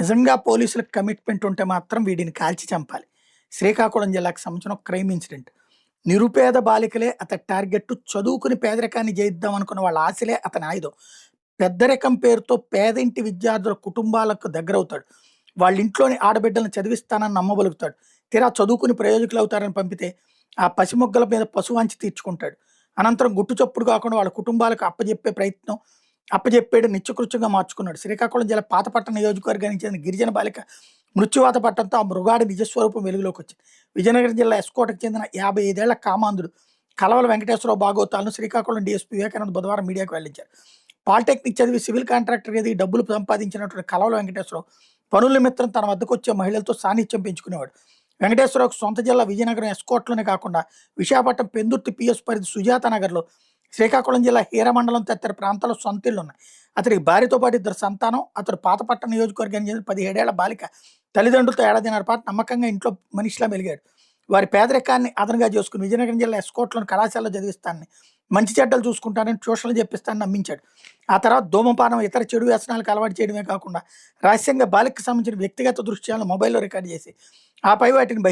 నిజంగా పోలీసులకు కమిట్మెంట్ ఉంటే మాత్రం వీడిని కాల్చి చంపాలి. శ్రీకాకుళం జిల్లాకు సంబంధించిన ఒక క్రైమ్ ఇన్సిడెంట్. నిరుపేద బాలికలే అతని టార్గెట్. చదువుకుని పేదరికాన్ని జయిద్దాం అనుకున్న వాళ్ళ ఆశలే అతని ఆయుధం. పెద్దరికం పేరుతో పేదింటి విద్యార్థుల కుటుంబాలకు దగ్గరవుతాడు. వాళ్ళ ఇంట్లోని ఆడబిడ్డలను చదివిస్తానని నమ్మబలుకుతాడు. తీరా చదువుకుని ప్రయోజకులు అవుతారని పంపితే ఆ పసిమొగ్గల మీద పశువాంచి తీర్చుకుంటాడు. అనంతరం గుట్టు చప్పుడు కాకుండా వాళ్ళ కుటుంబాలకు అప్పజెప్పే ప్రయత్నం అప్పజెప్పేడు నిత్యకృత్యంగా మార్చుకున్నాడు. శ్రీకాకుళం జిల్లా పాతపట్నం నియోజకవర్గానికి చెందిన గిరిజన బాలిక మృత్యువాత పట్టడంతో ఆ మృగాడి నిజస్వరూపం వెలుగులోకి వచ్చింది. విజయనగరం జిల్లా ఎస్కోటకు చెందిన 55 ఏళ్ల కామాంధుడు కలవల వెంకటేశ్వరరావు బాగోతాలను శ్రీకాకుళం డీఎస్పీ వివేకానంద బుధవారం మీడియాకు వెల్లడించారు. పాలిటెక్నిక్ చదివి సివిల్ కాంట్రాక్టర్ ఎదిగి డబ్బులు సంపాదించినటువంటి కలవల వెంకటేశ్వరరావు పనుల నిమిత్తం తన వద్దకు వచ్చే మహిళలతో సాన్నిధ్యం పెంచుకునేవాడు. వెంకటేశ్వరరావుకు సొంత జిల్లా విజయనగరం ఎస్కోట్లోనే కాకుండా విశాఖపట్నం పెందుర్తి పిఎస్ పరిధి సుజాత నగర్లో, శ్రీకాకుళం జిల్లా హీరమండలం తదితర ప్రాంతాల్లో సొంత ఇళ్లు ఉన్నాయి. అతనికి భార్యతో పాటు 2 సంతానం. అతడు పాతపట్నం నియోజకవర్గానికి చెందిన 17 ఏళ్ల బాలిక తల్లిదండ్రులతో ఏడాదిన్నర పాటు నమ్మకంగా ఇంట్లో మనిషిలా మెలిగాడు. వారి పేదరికాన్ని అదనంగా చేసుకుని విజయనగరం జిల్లా ఎస్కోట్లోని కళాశాలలో చదివిస్తానని, మంచి చెడ్డలు చూసుకుంటానని, ట్యూషన్లు చెప్పిస్తానని నమ్మించాడు. ఆ తర్వాత ధూమపానం, ఇతర చెడు వ్యసనాలకు అలవాటు చేయడమే కాకుండా రహస్యంగా బాలికకు సంబంధించిన వ్యక్తిగత దృశ్యాలను మొబైల్లో రికార్డు చేసి ఆపై వాటిని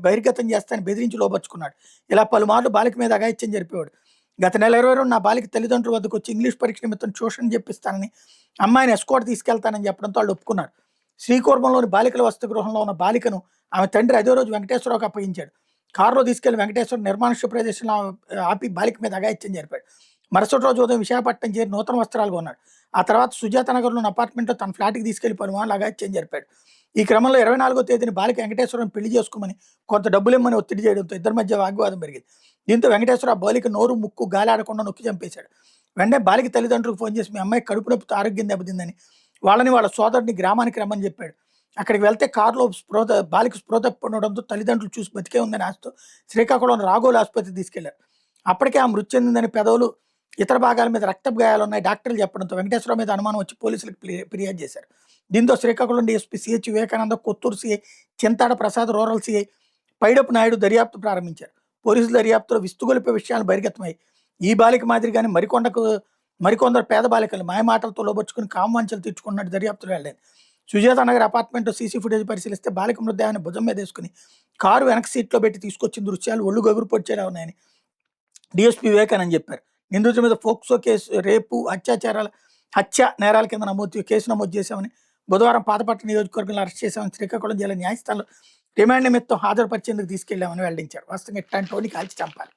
బహిర్గతం చేస్తానని బెదిరించి లోపరుచుకున్నాడు. ఇలా పలుమార్లు బాలిక మీద అఘాయిత్యం జరిపేవాడు. గత నెల 22 నా బాలిక తల్లిదండ్రుల వద్దకు వచ్చి ఇంగ్లీష్ పరీక్ష నిమిత్తం ట్యూషన్ చెప్పిస్తానని, అమ్మాయిని ఎస్కోట్ తీసుకెళ్తానని చెప్పడంతో వాళ్ళు ఒప్పుకున్నారు. శ్రీకూర్మంలోని బాలికల వసతి గృహంలో ఉన్న బాలికను ఆమె తండ్రి అదే రోజు వెంకటేశ్వరరావుకి అప్పగించాడు. కారులో తీసుకెళ్లి వెంకటేశ్వర నిర్మానుష్య ప్రదేశంలో ఆపి బాలిక మీద అఘాయిత్యం జరిపాడు. మరుసటి రోజు ఉదయం విశాఖపట్నం చేరి నూతన వస్త్రాలు కొన్నాడు. ఆ తర్వాత సుజాత నగర్లోని అపార్ట్మెంట్లో తన ఫ్లాట్కి తీసుకెళ్లి పలుమార్లు అఘాయిత్యం జరిపాడు. ఈ క్రమంలో 24వ తేదీని బాలిక వెంకటేశ్వరం పెళ్లి చేసుకోమని కొంత డబ్బులిమ్మని ఒత్తిడి చేయడంతో ఇద్దరి మధ్య వాగ్వాదం పెరిగింది. దీంతో వెంకటేశ్వర బాలిక నోరు ముక్కు గాలి ఆడకుండా నొక్కి చంపేశాడు. వెంటనే బాలిక తల్లిదండ్రులకు ఫోన్ చేసి మీ అమ్మాయి కడుపు నొప్పితో ఆరోగ్యం దెబ్బతిందని వాళ్ళ సోదరుడిని గ్రామానికి రమ్మని చెప్పాడు. అక్కడికి వెళ్తే కారులో బాలిక స్పృహ తప్పిపోవడంతో తల్లిదండ్రులు చూసి బతికే ఉందని ఆశతో శ్రీకాకుళం రాఘోలు ఆసుపత్రికి తీసుకెళ్లారు. అప్పటికే ఆ మృతి చెందిందని, పెదవులు, ఇతర భాగాల మీద రక్తపు గాయాలున్నాయి డాక్టర్లు చెప్పడంతో వెంకటేశ్వరరావు మీద అనుమానం వచ్చి పోలీసులకు ఫిర్యాదు చేశారు. దీంతో Srikakulam DSP CH Vivekananda, Kotturu CI Chintada Prasad, rural CI Paidapu Naidu దర్యాప్తు ప్రారంభించారు. పోలీసుల దర్యాప్తులో విస్తుగొలిపే విషయాలు బహిర్గతమై ఈ బాలిక మాదిరిగానే మరికొందరు పేద బాలికలు మాయమాటలతో లోబర్చుకుని కామవాంఛలు తీర్చుకున్నట్టు దర్యాప్తులు వెళ్ళింది. సుజాత నగర్ అపార్ట్మెంట్లో సీసీ ఫుటేజ్ పరిశీలిస్తే బాలిక మృతదేహాన్ని భుజం మీద వేసుకుని కారు వెనక సీట్లో పెట్టి తీసుకొచ్చిన దృశ్యాలు ఒళ్ళు గగురు పొడిచేలా ఉన్నాయని డీఎస్పీ వివేకానంద్ చెప్పారు. నిందితుల మీద ఫోక్సో కేసు, రేపు, హత్య నేరాల కింద కేసు నమోదు చేశామని, బుధవారం పాతపట్నం నియోజకవర్గంలో అరెస్ట్ చేశామని, శ్రీకాకుళం జిల్లా న్యాయస్థానంలో రిమాండ్ నిమిత్తం హాజరుపరిచేందుకు తీసుకెళ్లామని వెల్లడించారు. వాస్తవంగా ఇట్లాంటి వాడిని కాల్చి చంపాలి.